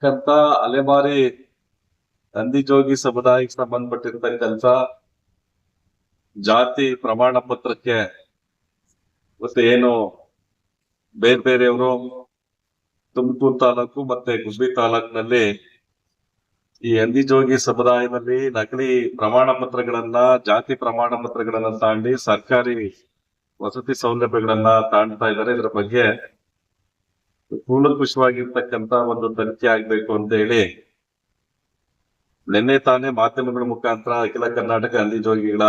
ಕಂತ ಅಲೆಮಾರಿ ನಂದಿಜೋಗಿ ಸಮುದಾಯಕ್ಕೆ ಸಂಬಂಧಪಟ್ಟಿರ್ತಕ್ಕಂಥ ಜಾತಿ ಪ್ರಮಾಣ ಪತ್ರಕ್ಕೆ ಮತ್ತೆ ಏನು ಬೇರೆ ಬೇರೆಯವರು ತುಮಕೂರು ತಾಲೂಕು ಮತ್ತೆ ಗುಬ್ಬಿ ತಾಲೂಕಿನಲ್ಲಿ ಈ ನಂದಿಜೋಗಿ ಸಮುದಾಯದಲ್ಲಿ ನಕಲಿ ಪ್ರಮಾಣ ಪತ್ರಗಳನ್ನ ಜಾತಿ ಪ್ರಮಾಣ ಪತ್ರಗಳನ್ನ ತಾಂಡಿ ಸರ್ಕಾರಿ ವಸತಿ ಸೌಲಭ್ಯಗಳನ್ನ ತಾಣ್ತಾ ಇದ್ದಾರೆ. ಇದರ ಬಗ್ಗೆ ಕೂಲಂಕುಷವಾಗಿರ್ತಕ್ಕಂತ ಒಂದು ತನಿಖೆ ಆಗ್ಬೇಕು ಅಂತ ಹೇಳಿ ನಿನ್ನೆ ತಾನೇ ಮಾಧ್ಯಮಗಳ ಮುಖಾಂತರ ಅಖಿಲ ಕರ್ನಾಟಕ ನಂದಿಜೋಗಿಗಳ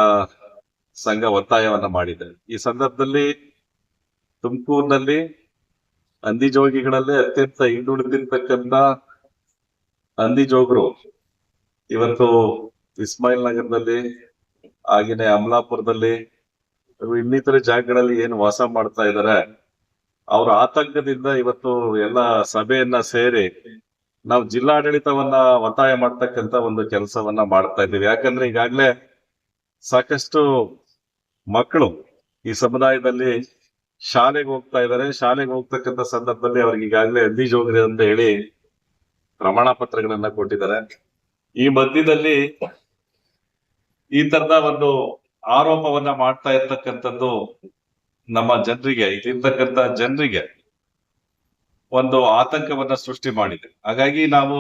ಸಂಘ ಒತ್ತಾಯವನ್ನ ಮಾಡಿದೆ. ಈ ಸಂದರ್ಭದಲ್ಲಿ ತುಮಕೂರಿನಲ್ಲಿ ನಂದಿಜೋಗಿಗಳಲ್ಲೇ ಅತ್ಯಂತ ಹಿಂದುಳಿದಿರ್ತಕ್ಕಂಥ ನಂದಿಜೋಗರು ಇವತ್ತು ಇಸ್ಮಾಯಿಲ್ ನಗರದಲ್ಲಿ ಹಾಗೇನೆ ಅಮಲಾಪುರದಲ್ಲಿ ಇನ್ನಿತರ ಜಾಗಗಳಲ್ಲಿ ಏನು ವಾಸ ಮಾಡ್ತಾ ಇದ್ದಾರೆ, ಅವರ ಆತಂಕದಿಂದ ಇವತ್ತು ಎಲ್ಲ ಸಭೆಯನ್ನ ಸೇರಿ ನಾವು ಜಿಲ್ಲಾಡಳಿತವನ್ನ ಒತ್ತಾಯ ಮಾಡ್ತಕ್ಕಂತ ಒಂದು ಕೆಲಸವನ್ನ ಮಾಡ್ತಾ ಇದ್ದೀವಿ. ಯಾಕಂದ್ರೆ ಈಗಾಗ್ಲೇ ಸಾಕಷ್ಟು ಮಕ್ಕಳು ಈ ಸಮುದಾಯದಲ್ಲಿ ಶಾಲೆಗೆ ಹೋಗ್ತಾ ಇದ್ದಾರೆ. ಶಾಲೆಗೆ ಹೋಗ್ತಕ್ಕಂಥ ಸಂದರ್ಭದಲ್ಲಿ ಅವ್ರಿಗೆ ಈಗಾಗಲೇ ನಂದಿಜೋಗಿ ಅಂತ ಹೇಳಿ ಪ್ರಮಾಣ ಪತ್ರಗಳನ್ನ ಕೊಟ್ಟಿದ್ದಾರೆ. ಈ ಮಧ್ಯದಲ್ಲಿ ಈ ತರದ ಒಂದು ಆರೋಪವನ್ನ ಮಾಡ್ತಾ ಇರ್ತಕ್ಕಂಥದ್ದು ನಮ್ಮ ಜನರಿಗೆ, ಇಲ್ಲಿರ್ತಕ್ಕಂಥ ಜನರಿಗೆ ಒಂದು ಆತಂಕವನ್ನ ಸೃಷ್ಟಿ ಮಾಡಿದೆ. ಹಾಗಾಗಿ ನಾವು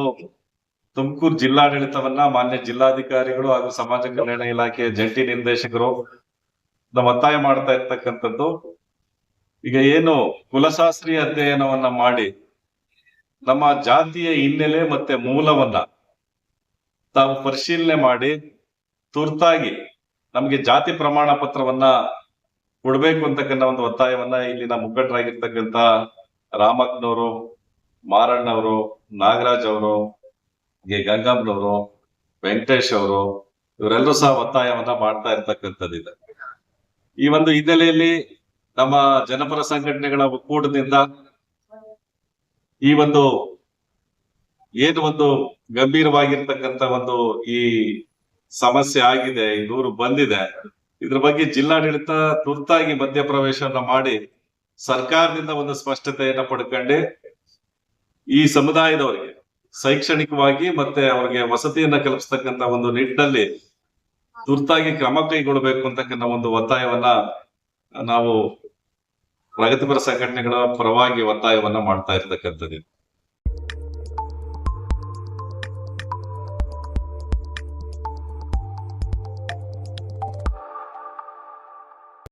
ತುಮಕೂರು ಜಿಲ್ಲಾಡಳಿತವನ್ನ ಮಾನ್ಯ ಜಿಲ್ಲಾಧಿಕಾರಿಗಳು ಹಾಗೂ ಸಮಾಜ ಕಲ್ಯಾಣ ಇಲಾಖೆಯ ಜಂಟಿ ನಿರ್ದೇಶಕರು ಒತ್ತಾಯ ಮಾಡ್ತಾ ಇರ್ತಕ್ಕಂಥದ್ದು, ಈಗ ಏನು ಕುಲಶಾಸ್ತ್ರೀಯ ಅಧ್ಯಯನವನ್ನ ಮಾಡಿ ನಮ್ಮ ಜಾತಿಯ ಹಿನ್ನೆಲೆ ಮತ್ತೆ ಮೂಲವನ್ನ ತಾವು ಪರಿಶೀಲನೆ ಮಾಡಿ ತುರ್ತಾಗಿ ನಮ್ಗೆ ಜಾತಿ ಪ್ರಮಾಣ ಪತ್ರವನ್ನ ಕೊಡ್ಬೇಕು ಅಂತಕ್ಕಂಥ ಒಂದು ಒತ್ತಾಯವನ್ನ ಇಲ್ಲಿನ ಮುಖಂಡರಾಗಿರ್ತಕ್ಕಂಥ ರಾಮಕ್ಕನವರು, ಮಾರಣ್ಣವರು, ನಾಗರಾಜ್ ಅವರು, ಗಂಗಮ್ಮನವರು, ವೆಂಕಟೇಶ್ ಅವರು ಇವರೆಲ್ಲರೂ ಸಹ ಒತ್ತಾಯವನ್ನ ಮಾಡ್ತಾ ಇರ್ತಕ್ಕಂಥದ್ದಿದೆ. ಈ ಒಂದು ಹಿನ್ನೆಲೆಯಲ್ಲಿ ನಮ್ಮ ಜನಪರ ಸಂಘಟನೆಗಳ ಒಕ್ಕೂಟದಿಂದ ಈ ಒಂದು ಏನು ಒಂದು ಗಂಭೀರವಾಗಿರ್ತಕ್ಕಂಥ ಒಂದು ಈ ಸಮಸ್ಯೆ ಆಗಿದೆ, ಈ ದೂರು ಬಂದಿದೆ, ಇದ್ರ ಬಗ್ಗೆ ಜಿಲ್ಲಾಡಳಿತ ತುರ್ತಾಗಿ ಮಧ್ಯಪ್ರವೇಶವನ್ನ ಮಾಡಿ ಸರ್ಕಾರದಿಂದ ಒಂದು ಸ್ಪಷ್ಟತೆಯನ್ನ ಪಡ್ಕೊಂಡು ಈ ಸಮುದಾಯದವರಿಗೆ ಶೈಕ್ಷಣಿಕವಾಗಿ ಮತ್ತೆ ಅವರಿಗೆ ವಸತಿಯನ್ನ ಕಲ್ಪಿಸ್ತಕ್ಕಂಥ ಒಂದು ನಿಟ್ಟಿನಲ್ಲಿ ತುರ್ತಾಗಿ ಕ್ರಮ ಕೈಗೊಳ್ಳಬೇಕು ಅಂತಕ್ಕಂಥ ಒಂದು ಒತ್ತಾಯವನ್ನ ನಾವು ಪ್ರಗತಿಪರ ಸಂಘಟನೆಗಳ ಪರವಾಗಿ ಒತ್ತಾಯವನ್ನ ಮಾಡ್ತಾ ಇರ್ತಕ್ಕಂಥದ್ದು.